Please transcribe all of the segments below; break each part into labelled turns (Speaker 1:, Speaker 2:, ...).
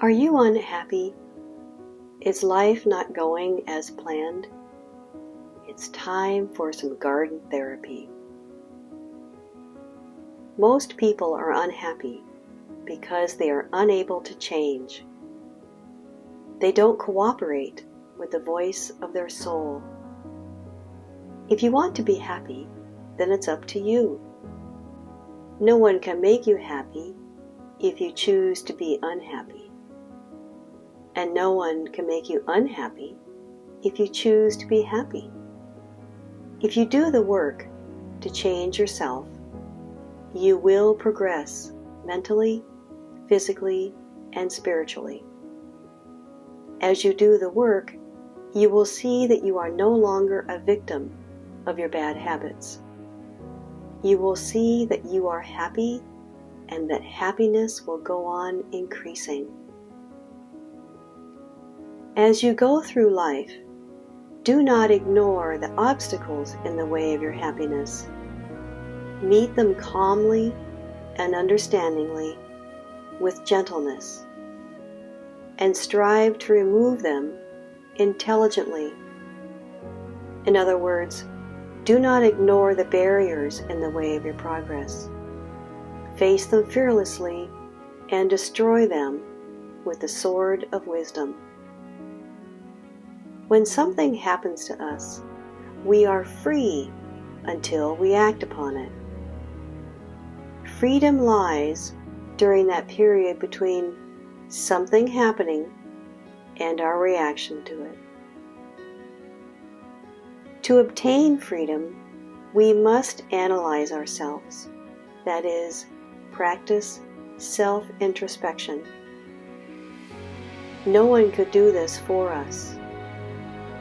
Speaker 1: Are you unhappy? Is life not going as planned? It's time for some garden therapy. Most people are unhappy because they are unable to change. They don't cooperate with the voice of their soul. If you want to be happy, then it's up to you. No one can make you happy if you choose to be unhappy. And no one can make you unhappy if you choose to be happy. If you do the work to change yourself, you will progress mentally, physically, and spiritually. As you do the work, you will see that you are no longer a victim of your bad habits. You will see that you are happy and that happiness will go on increasing. As you go through life, do not ignore the obstacles in the way of your happiness. Meet them calmly and understandingly, with gentleness, and strive to remove them intelligently. In other words, do not ignore the barriers in the way of your progress. Face them fearlessly and destroy them with the sword of wisdom. When something happens to us, we are free until we act upon it. Freedom lies during that period between something happening and our reaction to it. To obtain freedom, we must analyze ourselves, that is, practice self-introspection. No one could do this for us.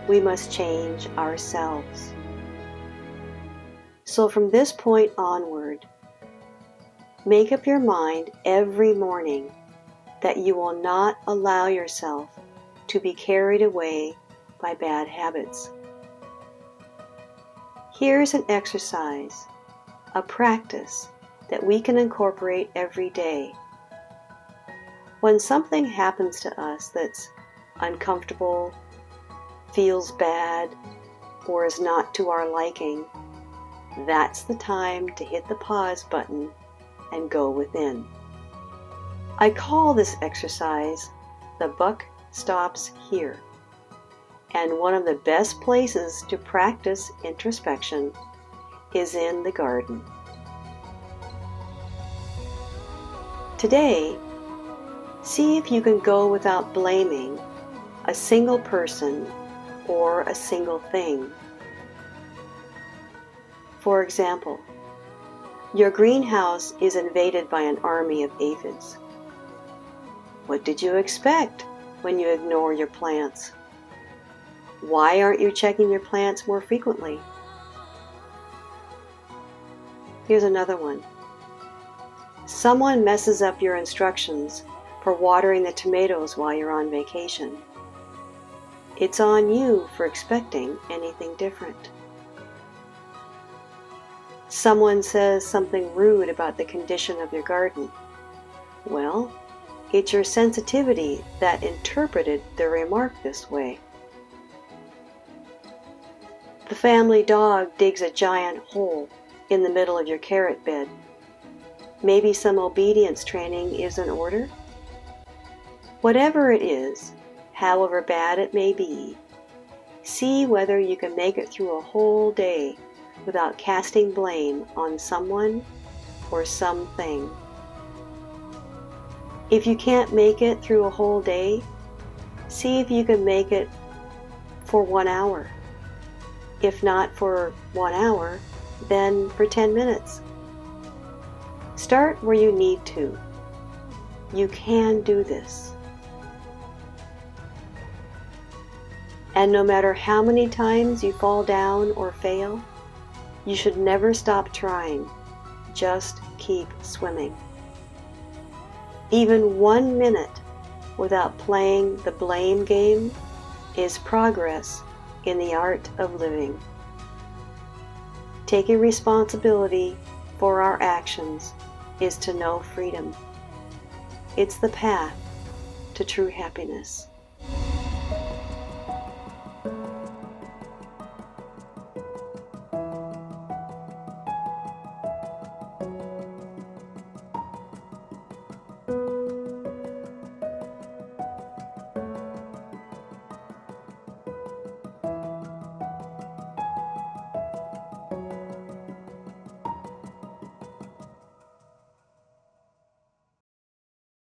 Speaker 1: We must change ourselves. So from this point onward, make up your mind every morning that you will not allow yourself to be carried away by bad habits. Here's an exercise, a practice that we can incorporate every day. When something happens to us that's uncomfortable, feels bad, or is not to our liking, that's the time to hit the pause button and go within. I call this exercise the buck stops here, and one of the best places to practice introspection is in the garden. Today, see if you can go without blaming a single person or a single thing. For example, your greenhouse is invaded by an army of aphids. What did you expect when you ignore your plants? Why aren't you checking your plants more frequently? Here's another one. Someone messes up your instructions for watering the tomatoes while you're on vacation. It's on you for expecting anything different. Someone says something rude about the condition of your garden. Well, it's your sensitivity that interpreted the remark this way. The family dog digs a giant hole in the middle of your carrot bed. Maybe some obedience training is in order? Whatever it is, however bad it may be, see whether you can make it through a whole day without casting blame on someone or something. If you can't make it through a whole day, see if you can make it for 1 hour. If not for 1 hour, then for 10 minutes. Start where you need to. You can do this. And no matter how many times you fall down or fail, you should never stop trying. Just keep swimming. Even 1 minute without playing the blame game is progress in the art of living. Taking responsibility for our actions is to know freedom. It's the path to true happiness.